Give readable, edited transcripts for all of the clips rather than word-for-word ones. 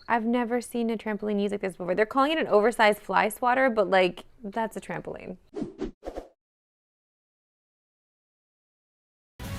I've never seen a trampoline used like this before. They're calling it an oversized fly swatter, but like, that's a trampoline.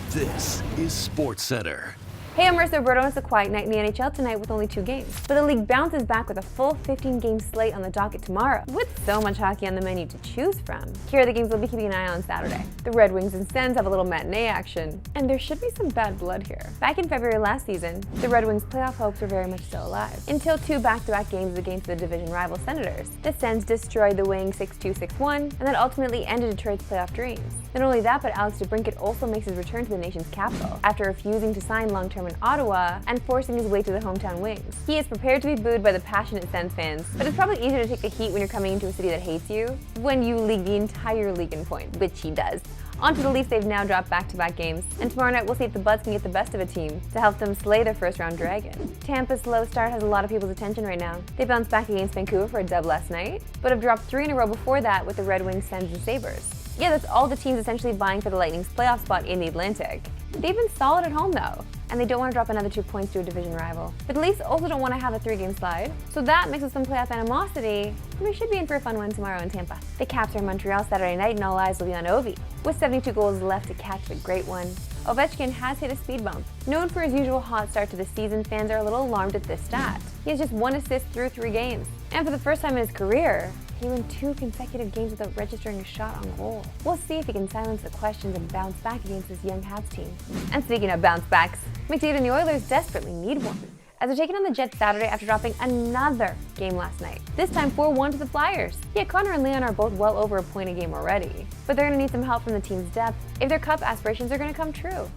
This is Sportscentre. Hey, I'm Marissa Roberto. It's a quiet night in the NHL tonight with only 2 games. But the league bounces back with a full 15-game slate on the docket tomorrow, with so much hockey on the menu to choose from. Here are the games we'll be keeping an eye on Saturday. The Red Wings and Sens have a little matinee action, and there should be some bad blood here. Back in February last season, the Red Wings' playoff hopes were very much still alive, until 2 back-to-back games against the division rival Senators. The Sens destroyed the Wings 6-2, 6-1, and that ultimately ended Detroit's playoff dreams. Not only that, but Alex DeBrincat also makes his return to the nation's capital, after refusing to sign long-term in Ottawa and forcing his way to the hometown Wings. He is prepared to be booed by the passionate Sens fans, but it's probably easier to take the heat when you're coming into a city that hates you, when you lead the entire league in points, which he does. On to the Leafs, they've now dropped back-to-back games, and tomorrow night we'll see if the Buds can get the best of a team to help them slay their first-round dragon. Tampa's slow start has a lot of people's attention right now. They bounced back against Vancouver for a dub last night, but have dropped 3 in a row before that with the Red Wings, Sens, and Sabres. Yeah, that's all the teams essentially vying for the Lightning's playoff spot in the Atlantic. They've been solid at home though, and they don't want to drop another 2 points to a division rival. But the Leafs also don't want to have a 3-game slide, so that mixes some playoff animosity, and we should be in for a fun one tomorrow in Tampa. The Caps are in Montreal Saturday night, and all eyes will be on Ovi. With 72 goals left to catch the great one, Ovechkin has hit a speed bump. Known for his usual hot start to the season, fans are a little alarmed at this stat. He has just 1 assist through 3 games, and for the first time in his career, he won 2 consecutive games without registering a shot on goal. We'll see if he can silence the questions and bounce back against this young Habs team. And speaking of bounce backs, McDavid and the Oilers desperately need one, as they're taking on the Jets Saturday after dropping another game last night. This time 4-1 to the Flyers. Yeah, Connor and Leon are both well over a point a game already, but they're going to need some help from the team's depth if their cup aspirations are going to come true.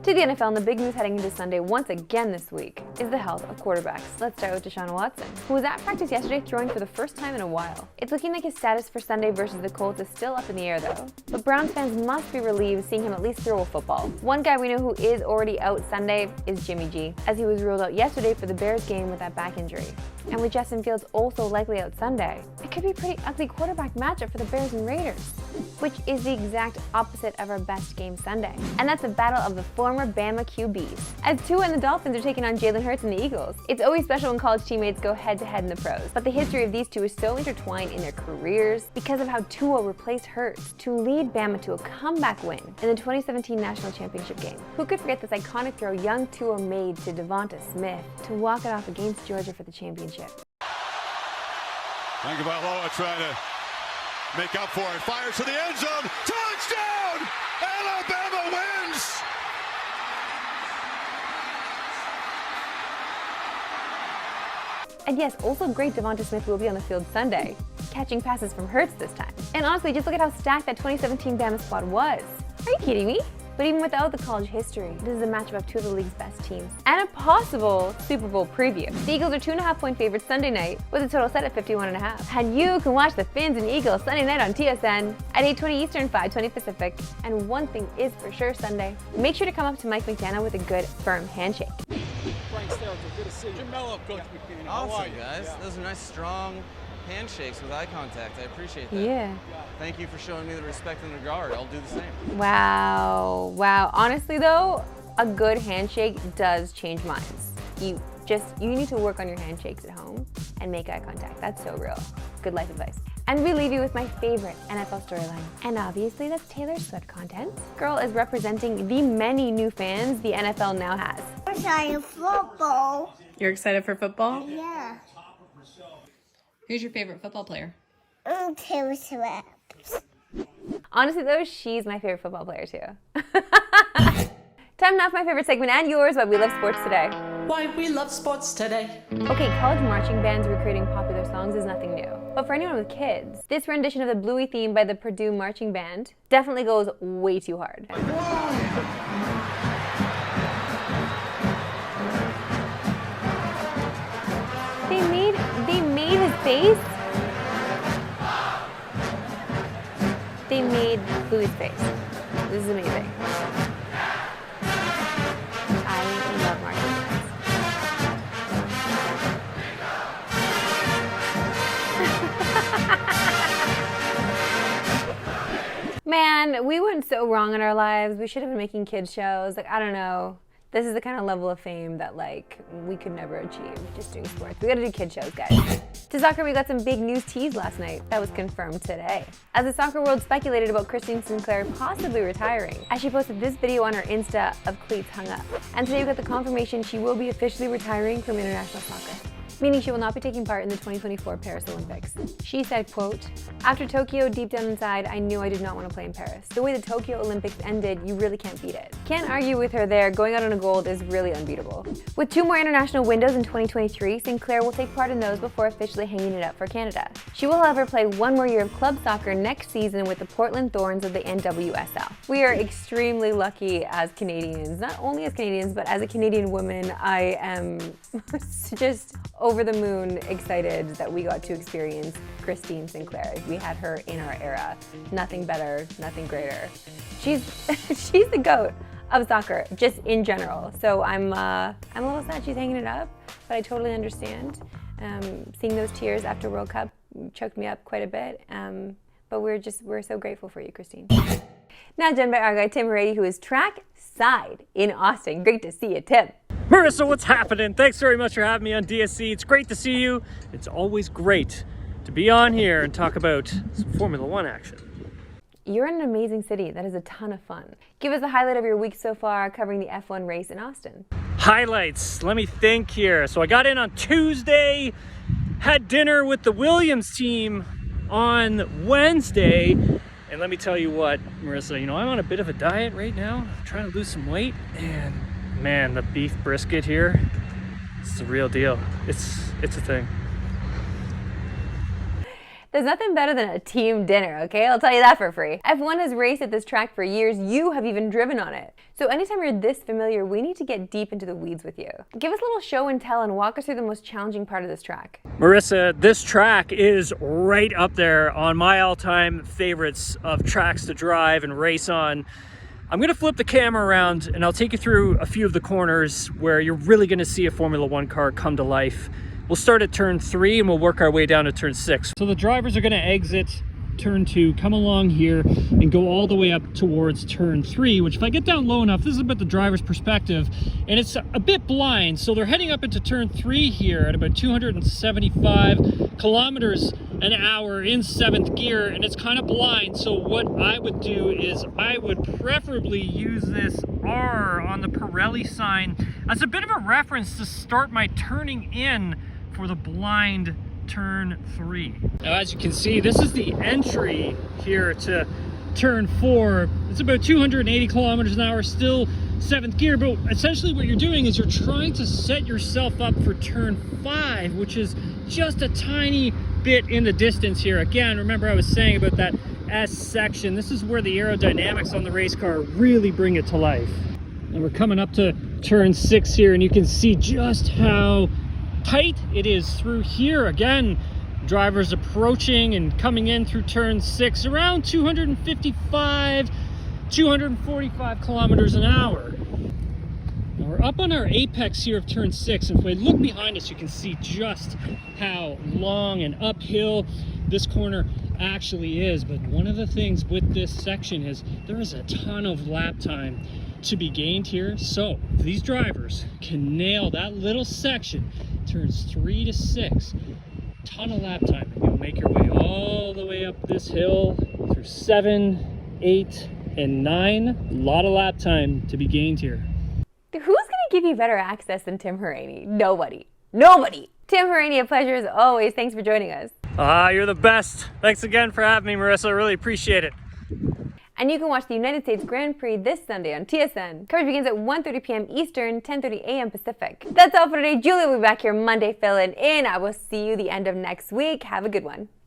To the NFL, and the big news heading into Sunday once again this week is the health of quarterbacks. Let's start with Deshaun Watson, who was at practice yesterday throwing for the first time in a while. It's looking like his status for Sunday versus the Colts is still up in the air though, but Browns fans must be relieved seeing him at least throw a football. One guy we know who is already out Sunday is Jimmy G, as he was ruled out yesterday for the Bears game with that back injury. And with Justin Fields also likely out Sunday, it could be a pretty ugly quarterback matchup for the Bears and Raiders, which is the exact opposite of our best game Sunday. And that's a battle of the former Bama QBs, as Tua and the Dolphins are taking on Jalen Hurts and the Eagles. It's always special when college teammates go head-to-head in the pros, but the history of these two is so intertwined in their careers because of how Tua replaced Hurts to lead Bama to a comeback win in the 2017 National Championship game. Who could forget this iconic throw young Tua made to Devonta Smith to walk it off against Georgia for the championship? Tagovailoa trying to make up for it. Fires to the end zone. Touchdown! Alabama wins! And yes, also great Devonta Smith will be on the field Sunday, catching passes from Hurts this time. And honestly, just look at how stacked that 2017 Bama squad was. Are you kidding me? But even without the college history, this is a matchup of 2 of the league's best teams, and a possible Super Bowl preview. The Eagles are 2.5-point favorites Sunday night, with a total set at 51.5. And you can watch the Fins and Eagles Sunday night on TSN at 8:20 Eastern, 5:20 Pacific. And one thing is for sure Sunday, make sure to come up to Mike McDonough with a good, firm handshake. Frank Sterling, good to see you. Jim Mello, Coach McDaniel. How are Awesome, you? guys. Yeah. Those are nice, strong handshakes with eye contact. I appreciate that. Yeah. Thank you for showing me the respect and regard. I'll do the same. Wow. Wow. Honestly though, a good handshake does change minds. You need to work on your handshakes at home and make eye contact. That's so real. Good life advice. And we leave you with my favorite NFL storyline. And obviously that's Taylor Swift content. Girl is representing the many new fans the NFL now has. I'm excited football. You're excited for football? Yeah. Who's your favorite football player? Taylor Swift. Honestly though, she's my favorite football player too. Time now for my favorite segment and yours, why we love sports today. Why we love sports today. Okay, college marching bands recreating popular songs is nothing new. But for anyone with kids, this rendition of the Bluey theme by the Purdue Marching Band definitely goes way too hard. They made his face. They made Bluey's face. This is amazing. I love marching bands. Man, we went so wrong in our lives. We should have been making kids shows. Like, I don't know. This is the kind of level of fame that, like, we could never achieve just doing sports. We gotta do kid shows, guys. To soccer, we got some big news teased last night that was confirmed today, as the soccer world speculated about Christine Sinclair possibly retiring, as she posted this video on her Insta of cleats hung up. And today we got the confirmation she will be officially retiring from international soccer, meaning she will not be taking part in the 2024 Paris Olympics. She said, quote, "After Tokyo, deep down inside, I knew I did not want to play in Paris. The way the Tokyo Olympics ended, you really can't beat it." Can't argue with her there. Going out on a gold is really unbeatable. With 2 more international windows in 2023, Sinclair will take part in those before officially hanging it up for Canada. She will, however, play 1 more year of club soccer next season with the Portland Thorns of the NWSL. We are extremely lucky as Canadians, not only as Canadians, but as a Canadian woman, I am just over the moon excited that we got to experience Christine Sinclair. We had her in our era. Nothing better, nothing greater. She's the GOAT of soccer, just in general. So I'm a little sad she's hanging it up, but I totally understand. Seeing those tears after World Cup choked me up quite a bit. But we're so grateful for you, Christine. Now joined by our guy Tim Harady, who is track side in Austin. Great to see you, Tim. Marissa, what's happening? Thanks very much for having me on DSC. It's great to see you. It's always great to be on here and talk about some Formula One action. You're in an amazing city. That is a ton of fun. Give us a highlight of your week so far covering the F1 race in Austin. Highlights, let me think here. So I got in on Tuesday, had dinner with the Williams team on Wednesday, and let me tell you what, Marissa, I'm on a bit of a diet right now. I'm trying to lose some weight, and man, the beef brisket here, it's the real deal. It's a thing. There's nothing better than a team dinner, okay? I'll tell you that for free. F1 has raced at this track for years. You have even driven on it. So anytime you're this familiar, we need to get deep into the weeds with you. Give us a little show and tell and walk us through the most challenging part of this track. Marissa, this track is right up there on my all-time favorites of tracks to drive and race on. I'm gonna flip the camera around and I'll take you through a few of the corners where you're really gonna see a Formula One car come to life. We'll start at turn 3 and we'll work our way down to turn 6. So the drivers are gonna exit turn 2, come along here and go all the way up towards turn 3, which if I get down low enough, this is about the driver's perspective, and it's a bit blind. So they're heading up into turn 3 here at about 275 kilometers an hour in 7th gear, and it's kind of blind. So what I would do is I would preferably use this R on the Pirelli sign as a bit of a reference to start my turning in for the blind turn 3. Now, as you can see, this is the entry here to turn 4. It's about 280 kilometers an hour, still 7th gear, but essentially what you're doing is you're trying to set yourself up for turn 5, which is just a tiny bit in the distance here. Again, remember I was saying about that S section. This is where the aerodynamics on the race car really bring it to life. And we're coming up to turn 6 here, and you can see just how tight it is through here. Again, drivers approaching and coming in through turn 6 around 255, 245 kilometers an hour. Now we're up on our apex here of turn 6, and if we look behind us, you can see just how long and uphill this corner actually is. But one of the things with this section is there is a ton of lap time to be gained here. So if these drivers can nail that little section, turns 3 to 6, ton of lap time, and you'll make your way all the way up this hill through 7, 8, and 9. A lot of lap time to be gained here. Who's gonna give you better access than Tim Harady? Nobody. Nobody. Tim Harady, a pleasure as always. Thanks for joining us. You're the best. Thanks again for having me, Marissa. I really appreciate it. And you can watch the United States Grand Prix this Sunday on TSN. Coverage begins at 1:30 p.m. Eastern, 10:30 a.m. Pacific. That's all for today. Julia will be back here Monday filling in. I will see you the end of next week. Have a good one.